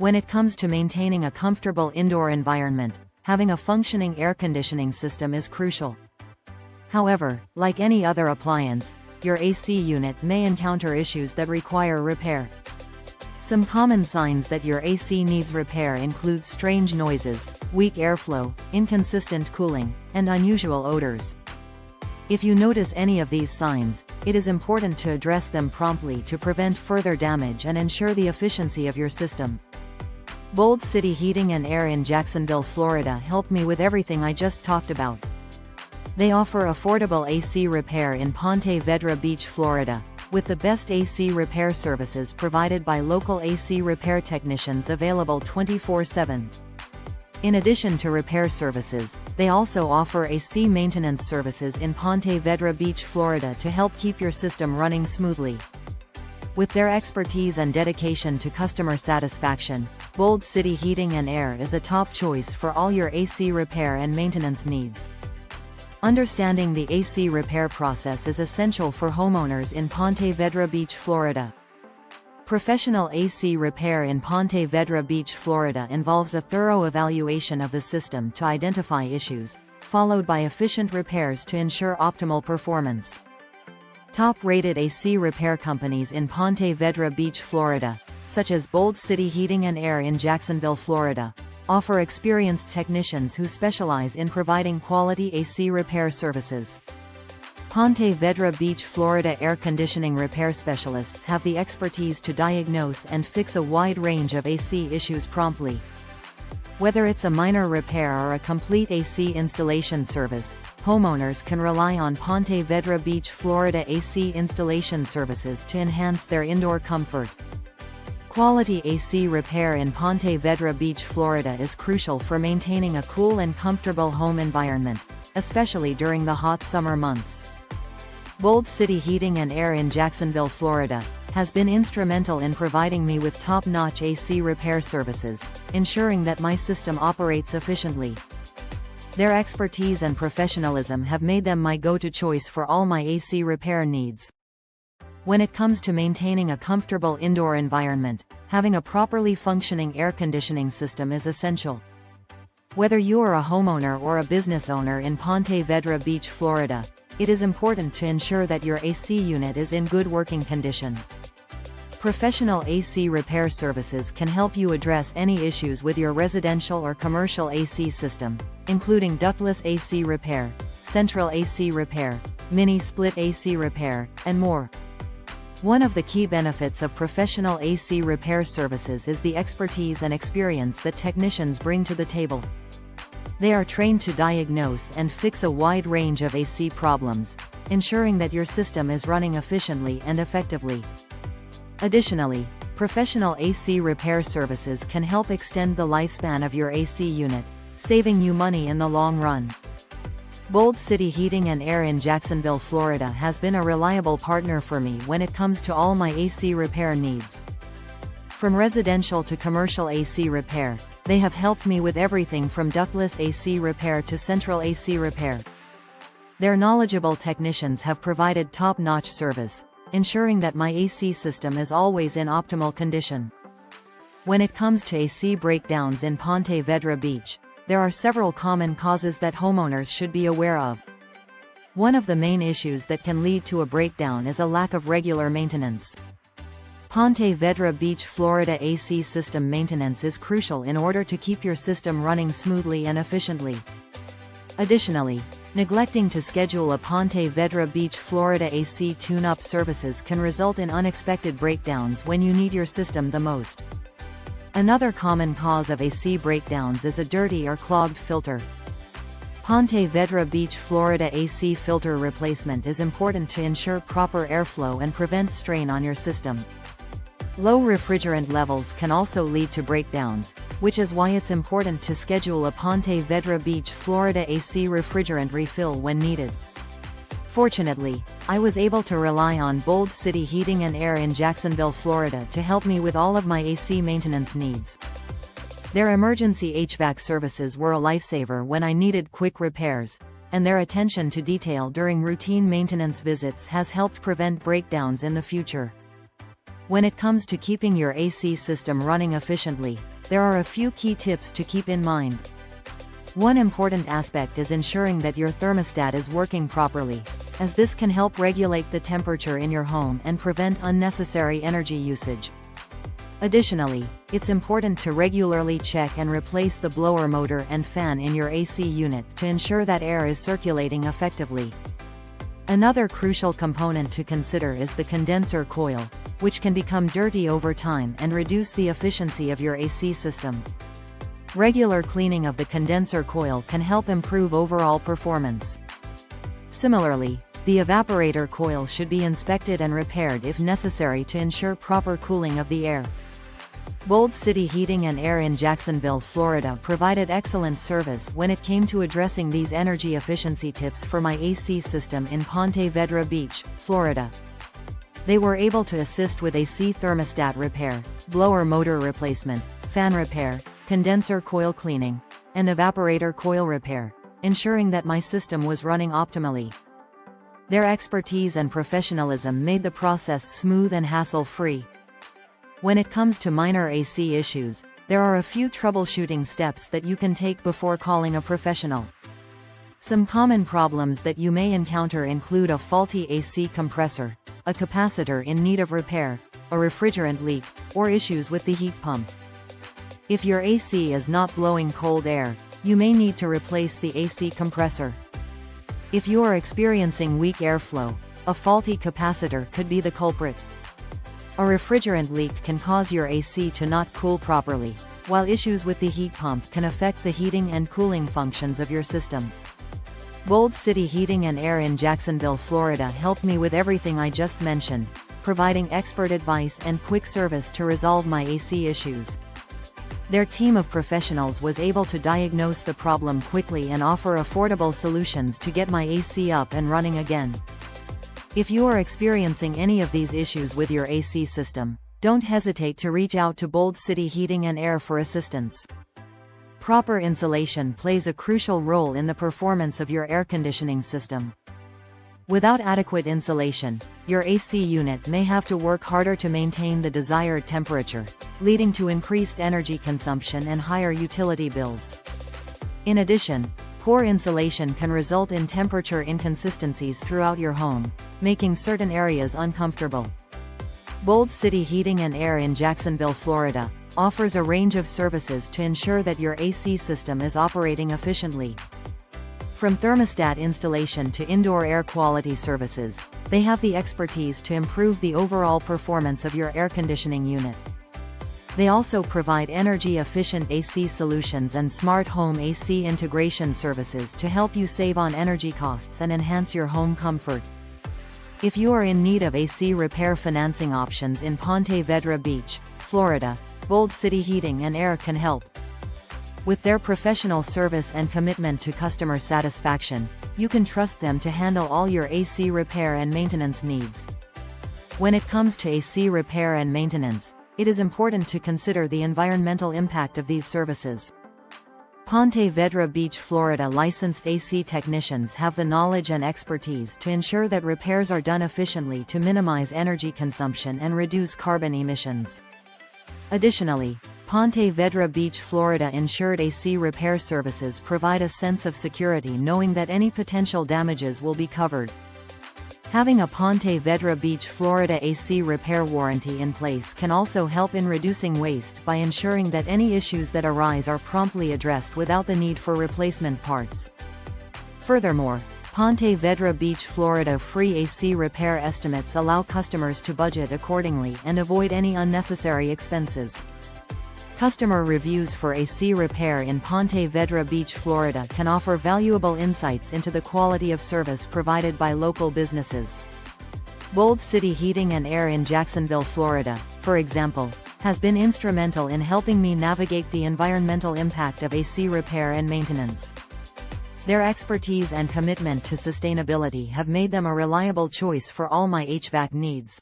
When it comes to maintaining a comfortable indoor environment, having a functioning air conditioning system is crucial. However, like any other appliance, your AC unit may encounter issues that require repair. Some common signs that your AC needs repair include strange noises, weak airflow, inconsistent cooling, and unusual odors. If you notice any of these signs, it is important to address them promptly to prevent further damage and ensure the efficiency of your system. Bold City Heating and Air in Jacksonville, Florida helped me with everything I just talked about. They offer affordable AC repair in Ponte Vedra Beach, Florida, with the best AC repair services provided by local AC repair technicians available 24/7. In addition to repair services, they also offer AC maintenance services in Ponte Vedra Beach, Florida to help keep your system running smoothly. With their expertise and dedication to customer satisfaction, Bold City Heating and Air is a top choice for all your AC repair and maintenance needs. Understanding the AC repair process is essential for homeowners in Ponte Vedra Beach, Florida. Professional AC repair in Ponte Vedra Beach, Florida involves a thorough evaluation of the system to identify issues, followed by efficient repairs to ensure optimal performance. Top-rated AC repair companies in Ponte Vedra Beach, Florida, such as Bold City Heating and Air in Jacksonville, Florida, offer experienced technicians who specialize in providing quality AC repair services. Ponte Vedra Beach, Florida air conditioning repair specialists have the expertise to diagnose and fix a wide range of AC issues promptly. Whether it's a minor repair or a complete AC installation service, homeowners can rely on Ponte Vedra Beach, Florida AC installation services to enhance their indoor comfort. Quality AC repair in Ponte Vedra Beach, Florida is crucial for maintaining a cool and comfortable home environment, especially during the hot summer months. Bold City Heating and Air in Jacksonville, Florida, has been instrumental in providing me with top-notch AC repair services, ensuring that my system operates efficiently. Their expertise and professionalism have made them my go-to choice for all my AC repair needs. When it comes to maintaining a comfortable indoor environment, having a properly functioning air conditioning system is essential. Whether you are a homeowner or a business owner in Ponte Vedra Beach, Florida, it is important to ensure that your AC unit is in good working condition. Professional AC repair services can help you address any issues with your residential or commercial AC system, including ductless AC repair, central AC repair, mini-split AC repair, and more. One of the key benefits of professional AC repair services is the expertise and experience that technicians bring to the table. They are trained to diagnose and fix a wide range of AC problems, ensuring that your system is running efficiently and effectively. Additionally, professional AC repair services can help extend the lifespan of your AC unit, saving you money in the long run. Bold City Heating and Air in Jacksonville, Florida has been a reliable partner for me when it comes to all my AC repair needs. From residential to commercial AC repair, they have helped me with everything from ductless AC repair to central AC repair. Their knowledgeable technicians have provided top-notch service, ensuring that my AC system is always in optimal condition. When it comes to AC breakdowns in Ponte Vedra Beach, there are several common causes that homeowners should be aware of. One of the main issues that can lead to a breakdown is a lack of regular maintenance. Ponte Vedra Beach, Florida AC system maintenance is crucial in order to keep your system running smoothly and efficiently. Additionally, neglecting to schedule a Ponte Vedra Beach, Florida AC tune-up services can result in unexpected breakdowns when you need your system the most. Another common cause of AC breakdowns is a dirty or clogged filter. Ponte Vedra Beach, Florida AC filter replacement is important to ensure proper airflow and prevent strain on your system. Low refrigerant levels can also lead to breakdowns, which is why it's important to schedule a Ponte Vedra Beach, Florida AC refrigerant refill when needed. Fortunately, I was able to rely on Bold City Heating and Air in Jacksonville, Florida to help me with all of my AC maintenance needs. Their emergency HVAC services were a lifesaver when I needed quick repairs, and their attention to detail during routine maintenance visits has helped prevent breakdowns in the future. When it comes to keeping your AC system running efficiently, there are a few key tips to keep in mind. One important aspect is ensuring that your thermostat is working properly, as this can help regulate the temperature in your home and prevent unnecessary energy usage. Additionally, it's important to regularly check and replace the blower motor and fan in your AC unit to ensure that air is circulating effectively. Another crucial component to consider is the condenser coil, which can become dirty over time and reduce the efficiency of your AC system. Regular cleaning of the condenser coil can help improve overall performance. Similarly, the evaporator coil should be inspected and repaired if necessary to ensure proper cooling of the air. Bold City Heating and Air in Jacksonville, Florida provided excellent service when it came to addressing these energy efficiency tips for my AC system in Ponte Vedra Beach, Florida. They were able to assist with AC thermostat repair, blower motor replacement, fan repair, condenser coil cleaning, and evaporator coil repair, ensuring that my system was running optimally. Their expertise and professionalism made the process smooth and hassle-free. When it comes to minor AC issues, there are a few troubleshooting steps that you can take before calling a professional. Some common problems that you may encounter include a faulty AC compressor, a capacitor in need of repair, a refrigerant leak, or issues with the heat pump. If your AC is not blowing cold air, you may need to replace the AC compressor. If you are experiencing weak airflow, a faulty capacitor could be the culprit. A refrigerant leak can cause your AC to not cool properly, while issues with the heat pump can affect the heating and cooling functions of your system. Bold City Heating and Air in Jacksonville, Florida helped me with everything I just mentioned, providing expert advice and quick service to resolve my AC issues. Their team of professionals was able to diagnose the problem quickly and offer affordable solutions to get my AC up and running again. If you are experiencing any of these issues with your AC system, don't hesitate to reach out to Bold City Heating and Air for assistance. Proper insulation plays a crucial role in the performance of your air conditioning system. Without adequate insulation, your AC unit may have to work harder to maintain the desired temperature, leading to increased energy consumption and higher utility bills. In addition, poor insulation can result in temperature inconsistencies throughout your home, making certain areas uncomfortable. Bold City Heating and Air in Jacksonville, Florida, offers a range of services to ensure that your AC system is operating efficiently. From thermostat installation to indoor air quality services, they have the expertise to improve the overall performance of your air conditioning unit. They also provide energy-efficient AC solutions and smart home AC integration services to help you save on energy costs and enhance your home comfort. If you are in need of AC repair financing options in Ponte Vedra Beach, Florida, Bold City Heating and Air can help. With their professional service and commitment to customer satisfaction, you can trust them to handle all your AC repair and maintenance needs. When it comes to AC repair and maintenance, it is important to consider the environmental impact of these services. Ponte Vedra Beach, Florida licensed AC technicians have the knowledge and expertise to ensure that repairs are done efficiently to minimize energy consumption and reduce carbon emissions. Additionally, Ponte Vedra Beach, Florida insured AC repair services provide a sense of security knowing that any potential damages will be covered. Having a Ponte Vedra Beach, Florida AC repair warranty in place can also help in reducing waste by ensuring that any issues that arise are promptly addressed without the need for replacement parts. Furthermore, Ponte Vedra Beach, Florida free AC repair estimates allow customers to budget accordingly and avoid any unnecessary expenses. Customer reviews for AC repair in Ponte Vedra Beach, Florida can offer valuable insights into the quality of service provided by local businesses. Bold City Heating and Air in Jacksonville, Florida, for example, has been instrumental in helping me navigate the environmental impact of AC repair and maintenance. Their expertise and commitment to sustainability have made them a reliable choice for all my HVAC needs.